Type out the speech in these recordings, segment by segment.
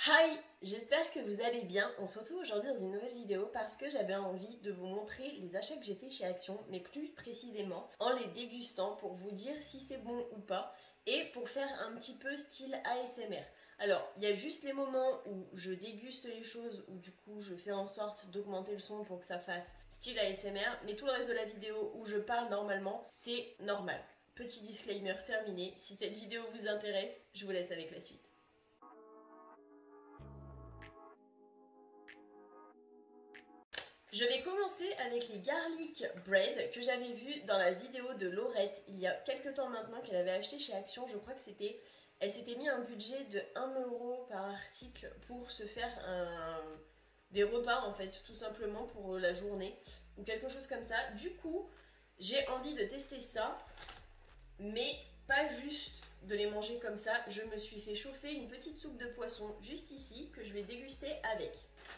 Hi, j'espère que vous allez bien. On se retrouve aujourd'hui dans une nouvelle vidéo parce que j'avais envie de vous montrer les achats que j'ai fait chez Action, mais plus précisément en les dégustant pour vous dire si c'est bon ou pas et pour faire un petit peu style ASMR. Alors, il y a juste les moments où je déguste les choses où du coup je fais en sorte d'augmenter le son pour que ça fasse style ASMR, mais tout le reste de la vidéo où je parle normalement, c'est normal. Petit disclaimer terminé. Si cette vidéo vous intéresse, je vous laisse avec la suite. Je vais commencer avec les garlic bread que j'avais vu dans la vidéo de Laurette il y a quelques temps maintenant qu'elle avait acheté chez Action. Je crois que c'était... Elle s'était mis un budget de 1 € par article pour se faire des repas en fait, tout simplement pour la journée ou quelque chose comme ça. Du coup, j'ai envie de tester ça, mais pas juste de les manger comme ça. Je me suis fait chauffer une petite soupe de poisson juste ici que je vais déguster avec.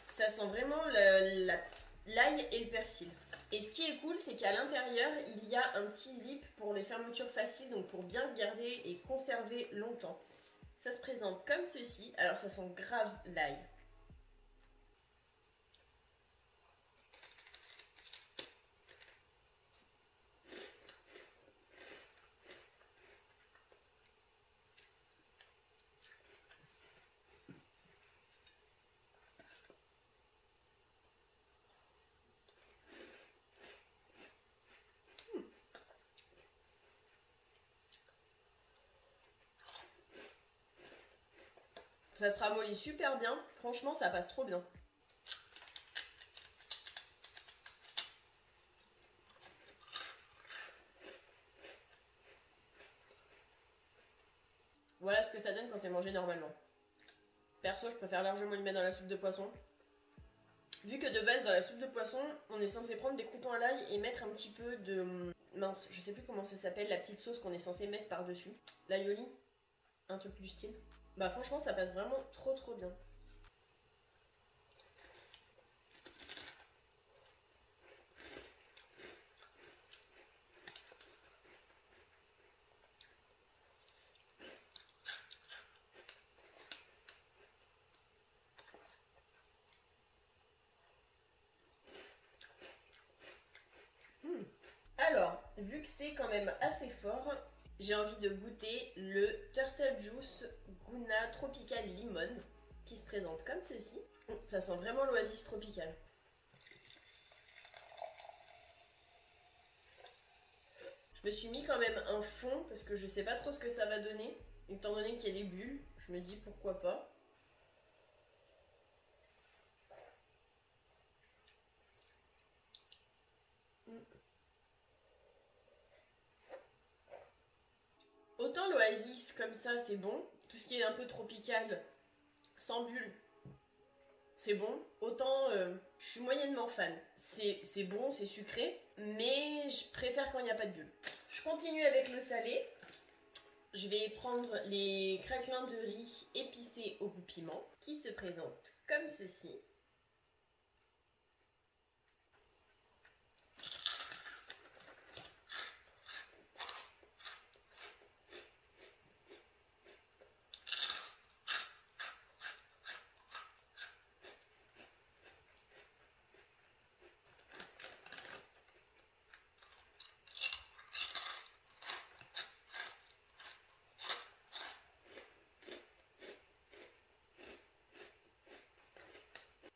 Ça sent vraiment l'ail et le persil. Et ce qui est cool, c'est qu'à l'intérieur, il y a un petit zip pour les fermetures faciles, donc pour bien garder et conserver longtemps. Ça se présente comme ceci. Alors ça sent grave l'ail. Ça se ramollit super bien. Franchement, ça passe trop bien. Voilà ce que ça donne quand c'est mangé normalement. Perso, je préfère largement le mettre dans la soupe de poisson. Vu que de base, dans la soupe de poisson, on est censé prendre des croutons à l'ail et mettre un petit peu de... Mince, je sais plus comment ça s'appelle, la petite sauce qu'on est censé mettre par-dessus. L'aioli, un truc du style. Bah franchement, ça passe vraiment trop bien. Alors, vu que c'est quand même assez fort, j'ai envie de goûter le Turtle Juice Guna Tropical Lemon qui se présente comme ceci. Ça sent vraiment l'oasis tropicale. Je me suis mis quand même un fond parce que je sais pas trop ce que ça va donner. Étant donné qu'il y a des bulles, je me dis pourquoi pas. Autant l'oasis comme ça c'est bon, tout ce qui est un peu tropical, sans bulles, c'est bon. Autant je suis moyennement fan. C'est bon, c'est sucré, mais je préfère quand il n'y a pas de bulles. Je continue avec le salé. Je vais prendre les craquelins de riz épicés au goût piment qui se présentent comme ceci.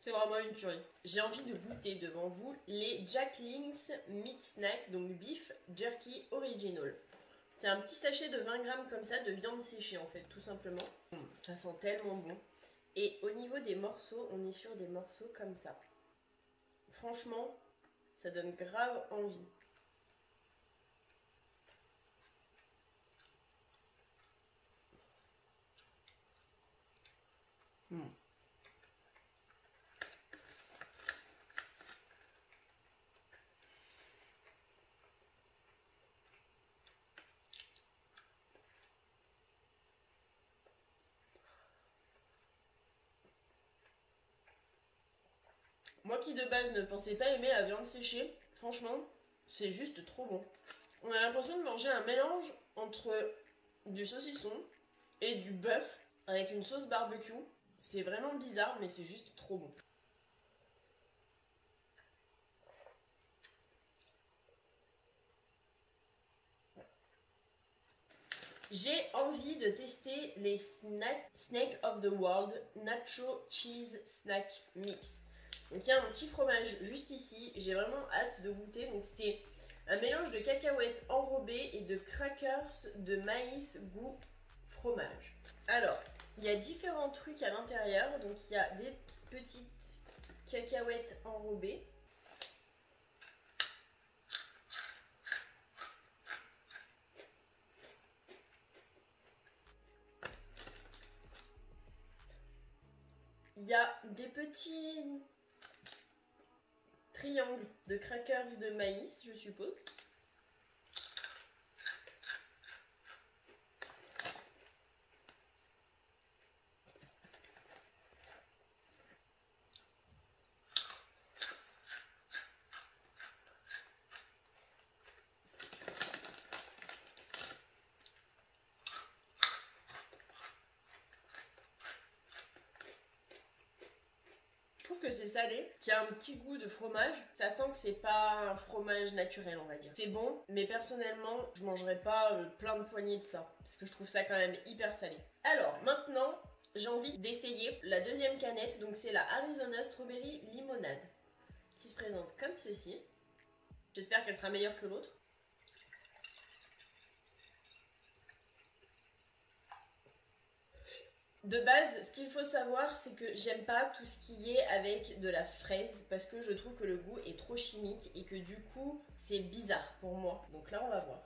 C'est vraiment une tuerie. J'ai envie de goûter devant vous les Jackling's Meat Snack, donc beef jerky original. C'est un petit sachet de 20 grammes comme ça de viande séchée en fait, tout simplement. Ça sent tellement bon. Et au niveau des morceaux, on est sur des morceaux comme ça. Franchement, ça donne grave envie. Moi qui de base ne pensais pas aimer la viande séchée, franchement, c'est juste trop bon. On a l'impression de manger un mélange entre du saucisson et du bœuf avec une sauce barbecue. C'est vraiment bizarre, mais c'est juste trop bon. J'ai envie de tester les Snake of the World Nacho Cheese Snack Mix. Donc il y a un petit fromage juste ici, j'ai vraiment hâte de goûter. Donc c'est un mélange de cacahuètes enrobées et de crackers de maïs goût fromage. Alors, il y a différents trucs à l'intérieur. Donc il y a des petites cacahuètes enrobées. Il y a des petits triangles de crackers de maïs, je suppose. Je trouve que c'est salé, qu'il y a un petit goût de fromage. Ça sent que c'est pas un fromage naturel, on va dire. C'est bon, mais personnellement, je mangerai pas plein de poignées de ça, parce que je trouve ça quand même hyper salé. Alors, maintenant, j'ai envie d'essayer la deuxième canette, donc c'est la Arizona Strawberry Limonade, qui se présente comme ceci. J'espère qu'elle sera meilleure que l'autre. De base, ce qu'il faut savoir, c'est que j'aime pas tout ce qui est avec de la fraise parce que je trouve que le goût est trop chimique et que du coup, c'est bizarre pour moi. Donc là, on va voir.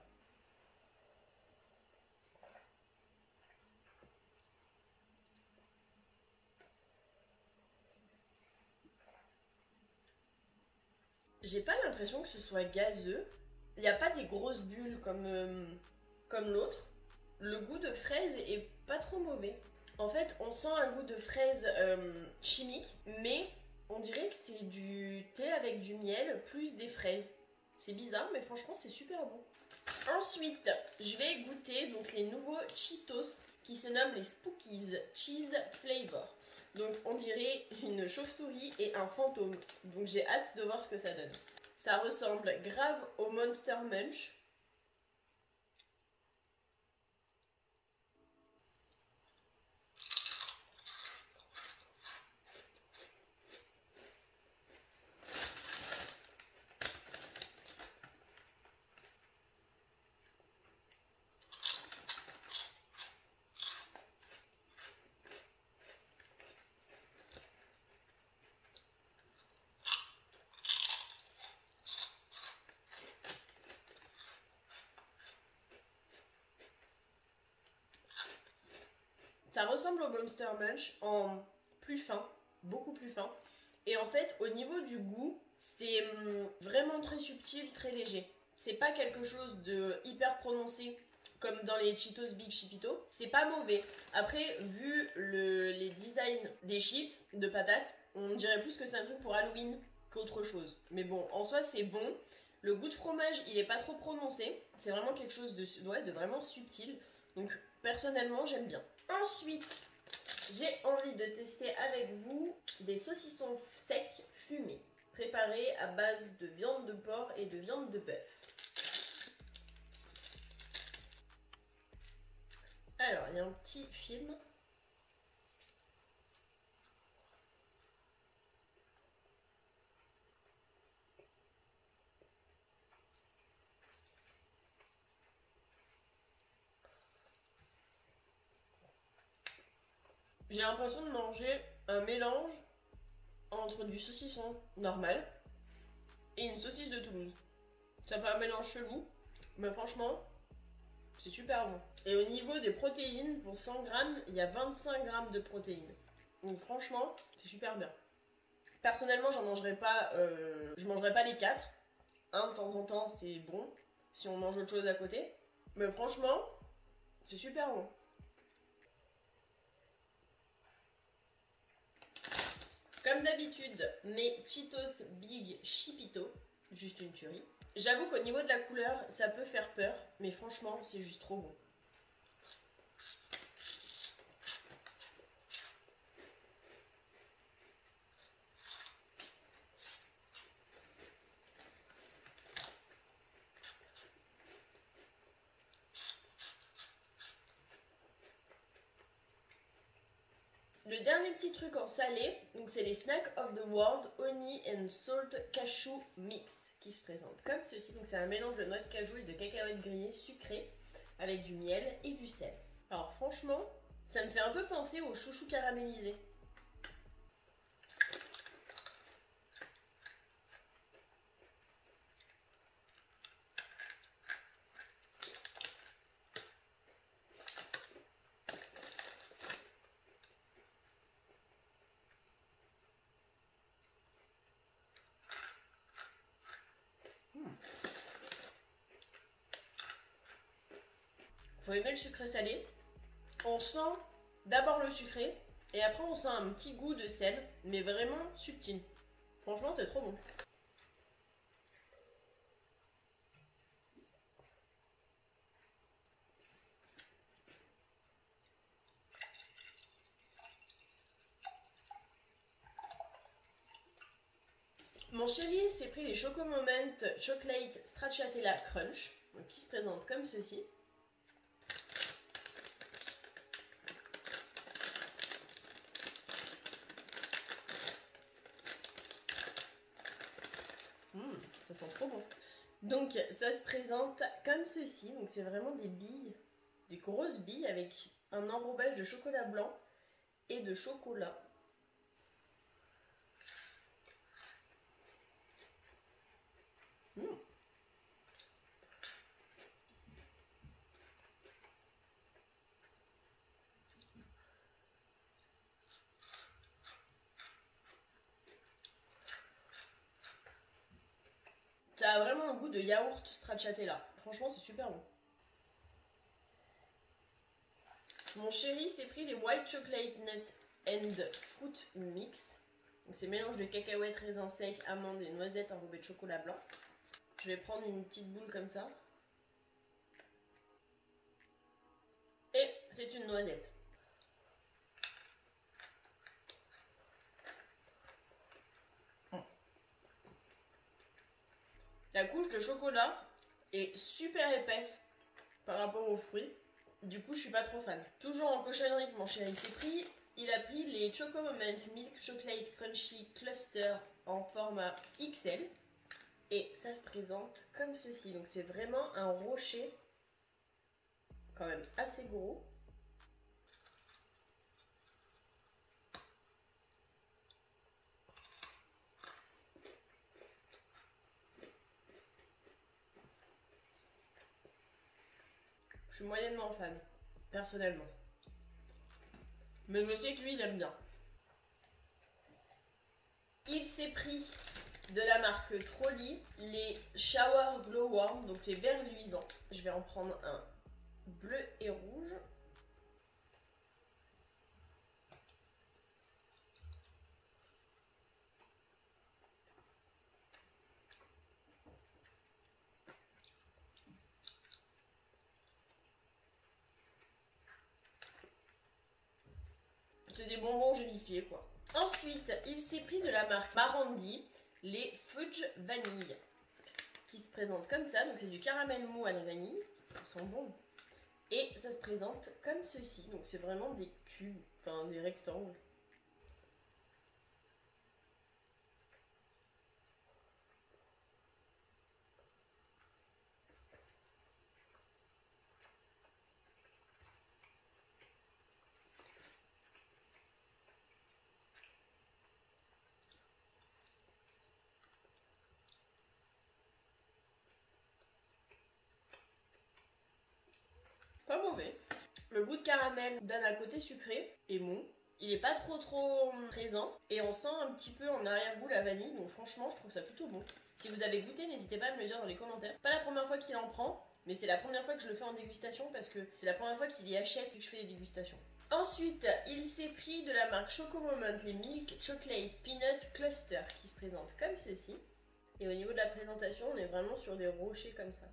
J'ai pas l'impression que ce soit gazeux. Il n'y a pas des grosses bulles comme l'autre. Le goût de fraise est pas trop mauvais. En fait, on sent un goût de fraise chimique, mais on dirait que c'est du thé avec du miel plus des fraises. C'est bizarre, mais franchement, c'est super bon. Ensuite, je vais goûter donc les nouveaux Cheetos qui se nomment les Spookies Cheese Flavor. Donc on dirait une chauve-souris et un fantôme. Donc j'ai hâte de voir ce que ça donne. Ça ressemble grave au Monster Munch. Ça ressemble au Monster Munch en plus fin, beaucoup plus fin. Et en fait, au niveau du goût, c'est vraiment très subtil, très léger. C'est pas quelque chose de hyper prononcé comme dans les Cheetos Big Chipito. C'est pas mauvais. Après, vu les designs des chips, de patates, on dirait plus que c'est un truc pour Halloween qu'autre chose. Mais bon, en soi, c'est bon. Le goût de fromage, il est pas trop prononcé. C'est vraiment quelque chose de vraiment subtil. Donc, personnellement, j'aime bien. Ensuite, j'ai envie de tester avec vous des saucissons secs fumés, préparés à base de viande de porc et de viande de bœuf. Alors, il y a un petit film. J'ai l'impression de manger un mélange entre du saucisson normal et une saucisse de Toulouse. Ça fait un mélange chelou, mais franchement, c'est super bon. Et au niveau des protéines, pour 100 grammes, il y a 25 grammes de protéines. Donc franchement, c'est super bien. Personnellement, je mangerai pas les 4. Un de temps en temps, c'est bon, si on mange autre chose à côté. Mais franchement, c'est super bon. Comme d'habitude, mes Cheetos Big Chipito, juste une tuerie. J'avoue qu'au niveau de la couleur, ça peut faire peur, mais franchement, c'est juste trop bon. Le dernier petit truc en salé, donc c'est les Snack of the World Honey and Salt Cashew Mix qui se présentent comme ceci. Donc c'est un mélange de noix de cajou et de cacahuètes grillées sucrées avec du miel et du sel. Alors franchement, ça me fait un peu penser aux chouchous caramélisés. Faut aimer le sucré salé. On sent d'abord le sucré et après on sent un petit goût de sel, mais vraiment subtil. Franchement, c'est trop bon. Mon chéri s'est pris les Choco Moment Chocolate Stracciatella Crunch, donc qui se présentent comme ceci. Ça sent trop bon. Donc ça se présente comme ceci, donc c'est vraiment des billes, des grosses billes avec un enrobage de chocolat blanc et de chocolat. Ça a vraiment un goût de yaourt stracciatella. Franchement, c'est super bon. Mon chéri s'est pris les White Chocolate Nut and Fruit Mix. Donc c'est mélange de cacahuètes, raisins secs, amandes et noisettes enrobées de chocolat blanc. Je vais prendre une petite boule comme ça. Et c'est une noisette. La couche de chocolat est super épaisse par rapport aux fruits. Du coup, je suis pas trop fan. Toujours en cochonnerie que mon chéri s'est pris, il a pris les Choco Moment Milk Chocolate Crunchy Cluster en format XL. Et ça se présente comme ceci. Donc c'est vraiment un rocher quand même assez gros. Je suis moyennement fan, personnellement. Mais je sais que lui, il aime bien. Il s'est pris de la marque Trolli les Shower Glow Warm, donc les verres luisants. Je vais en prendre un bleu et rouge. C'est des bonbons gélifiés quoi. Ensuite, il s'est pris de la marque Marandi les Fudge Vanille qui se présentent comme ça. Donc c'est du caramel mou à la vanille. Ils sont bons. Et ça se présente comme ceci. Donc c'est vraiment des cubes, enfin des rectangles. Pas mauvais. Le goût de caramel donne un côté sucré et mou. Il est pas trop présent et on sent un petit peu en arrière-goût la vanille, donc franchement je trouve ça plutôt bon. Si vous avez goûté, n'hésitez pas à me le dire dans les commentaires. C'est pas la première fois qu'il en prend, mais c'est la première fois que je le fais en dégustation parce que c'est la première fois qu'il y achète et que je fais des dégustations. Ensuite, il s'est pris de la marque Choco Moment les Milk Chocolate Peanut Cluster qui se présentent comme ceci. Et au niveau de la présentation, on est vraiment sur des rochers comme ça.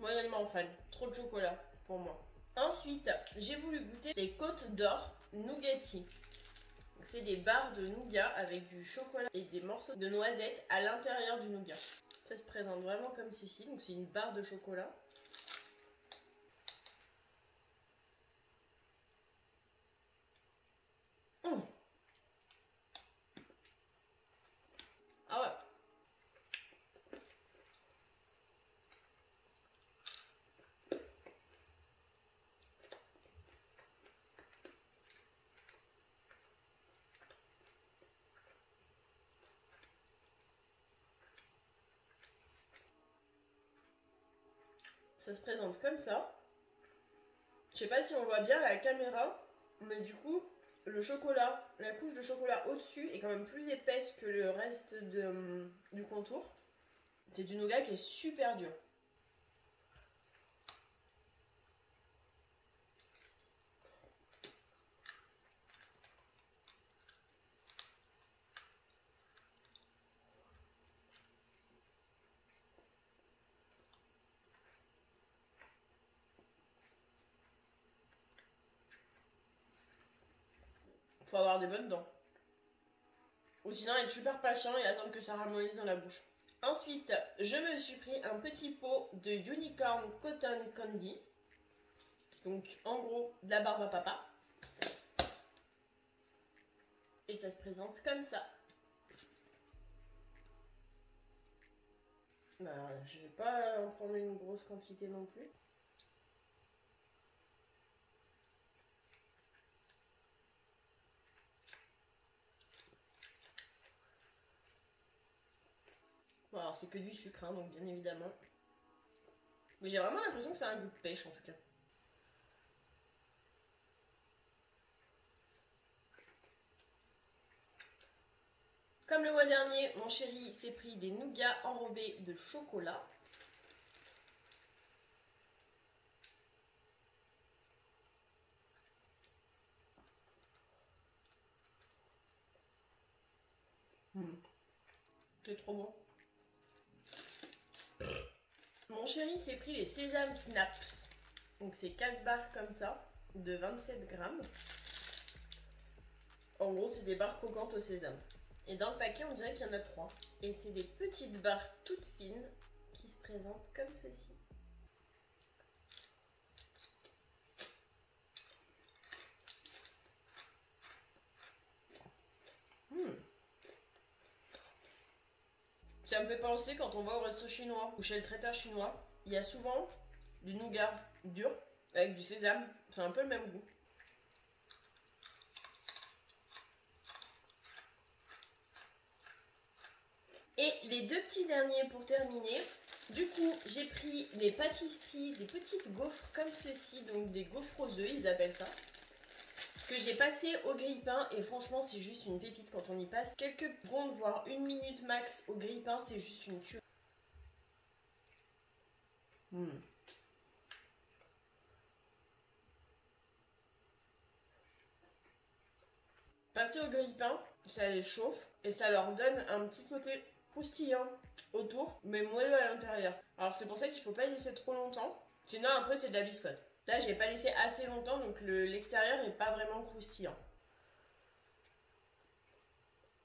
moyennement fan. Trop de chocolat pour moi. Ensuite, j'ai voulu goûter les Côtes d'Or Nougatti. C'est des barres de nougat avec du chocolat et des morceaux de noisettes à l'intérieur du nougat. Ça se présente vraiment comme ceci. Donc c'est une barre de chocolat. Mmh. Ah ouais. Ça se présente comme ça. Je sais pas si on voit bien à la caméra, mais du coup, le chocolat, la couche de chocolat au-dessus est quand même plus épaisse que le reste du contour. C'est du nougat qui est super dur. Faut avoir des bonnes dents. Ou sinon être super patient et attendre que ça ramollisse dans la bouche. Ensuite, je me suis pris un petit pot de Unicorn Cotton Candy. Donc en gros, de la barbe à papa. Et ça se présente comme ça. Alors, je vais pas en prendre une grosse quantité non plus. Bon, alors c'est que du sucre, hein, donc bien évidemment. Mais j'ai vraiment l'impression que ça a un goût de pêche en tout cas. Comme le mois dernier, mon chéri s'est pris des nougats enrobés de chocolat. C'est trop bon. Mon chéri s'est pris les Sésame Snaps. Donc c'est 4 barres comme ça, de 27 grammes. En gros, c'est des barres croquantes au sésame. Et dans le paquet, on dirait qu'il y en a 3. Et c'est des petites barres toutes fines qui se présentent comme ceci. Ça me fait penser quand on va au resto chinois ou chez le traiteur chinois, il y a souvent du nougat dur avec du sésame. C'est un peu le même goût. Et les deux petits derniers pour terminer. Du coup, j'ai pris des pâtisseries, des petites gaufres comme ceci, donc des gaufres aux œufs, ils appellent ça, que j'ai passé au grille-pain et franchement c'est juste une pépite quand on y passe quelques secondes voire une minute max au grille-pain, c'est juste une tuerie. Passer au grille-pain, ça les chauffe et ça leur donne un petit côté croustillant autour mais moelleux à l'intérieur. Alors c'est pour ça qu'il faut pas laisser trop longtemps, sinon après c'est de la biscotte. Là j'ai pas laissé assez longtemps donc l'extérieur est pas vraiment croustillant.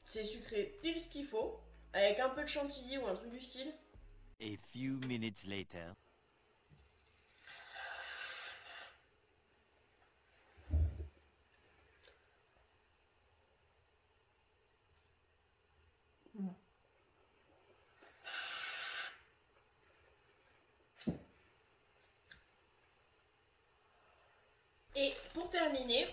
C'est sucré pile ce qu'il faut, avec un peu de chantilly ou un truc du style. A few minutes later. Et pour terminer,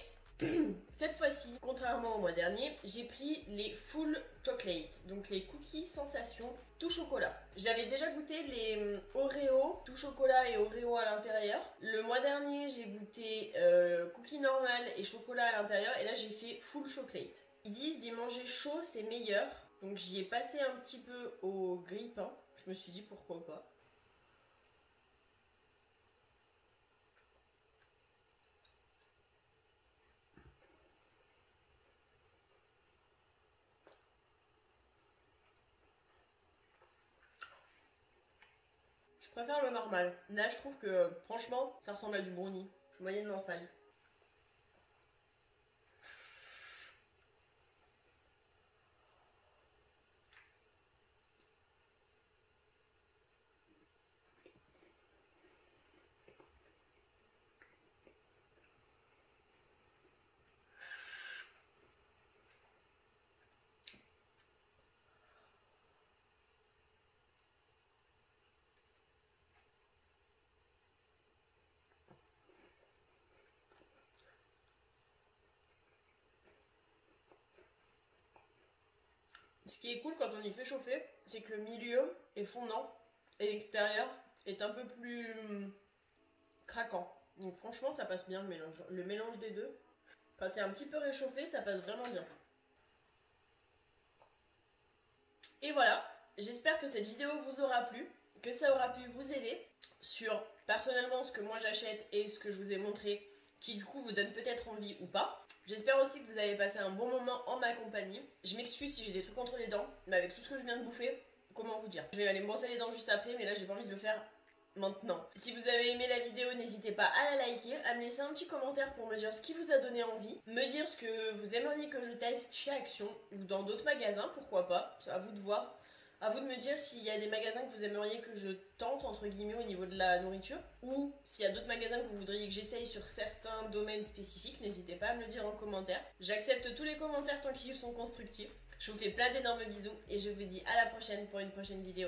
cette fois-ci, contrairement au mois dernier, j'ai pris les full chocolate, donc les cookies sensation tout chocolat. J'avais déjà goûté les Oreo tout chocolat et Oreo à l'intérieur. Le mois dernier, j'ai goûté cookies normal et chocolat à l'intérieur, et là j'ai fait full chocolate. Ils disent d'y manger chaud, c'est meilleur, donc j'y ai passé un petit peu au grille-pain. Je me suis dit pourquoi pas. préfère le normal. Là, je trouve que franchement, ça ressemble à du brownie. Je suis moyennement fan. Ce qui est cool quand on y fait chauffer, c'est que le milieu est fondant et l'extérieur est un peu plus craquant. Donc franchement, ça passe bien le mélange des deux. Quand c'est un petit peu réchauffé, ça passe vraiment bien. Et voilà, j'espère que cette vidéo vous aura plu, que ça aura pu vous aider sur personnellement ce que moi j'achète et ce que je vous ai montré qui du coup vous donne peut-être envie ou pas. J'espère aussi que vous avez passé un bon moment en ma compagnie. Je m'excuse si j'ai des trucs entre les dents, mais avec tout ce que je viens de bouffer, comment vous dire. Je vais aller me brosser les dents juste après, mais là j'ai pas envie de le faire maintenant. Si vous avez aimé la vidéo, n'hésitez pas à la liker, à me laisser un petit commentaire pour me dire ce qui vous a donné envie, me dire ce que vous aimeriez que je teste chez Action ou dans d'autres magasins, pourquoi pas, c'est à vous de voir. À vous de me dire s'il y a des magasins que vous aimeriez que je tente entre guillemets au niveau de la nourriture, ou s'il y a d'autres magasins que vous voudriez que j'essaye sur certains domaines spécifiques, n'hésitez pas à me le dire en commentaire. J'accepte tous les commentaires tant qu'ils sont constructifs. Je vous fais plein d'énormes bisous et je vous dis à la prochaine pour une prochaine vidéo.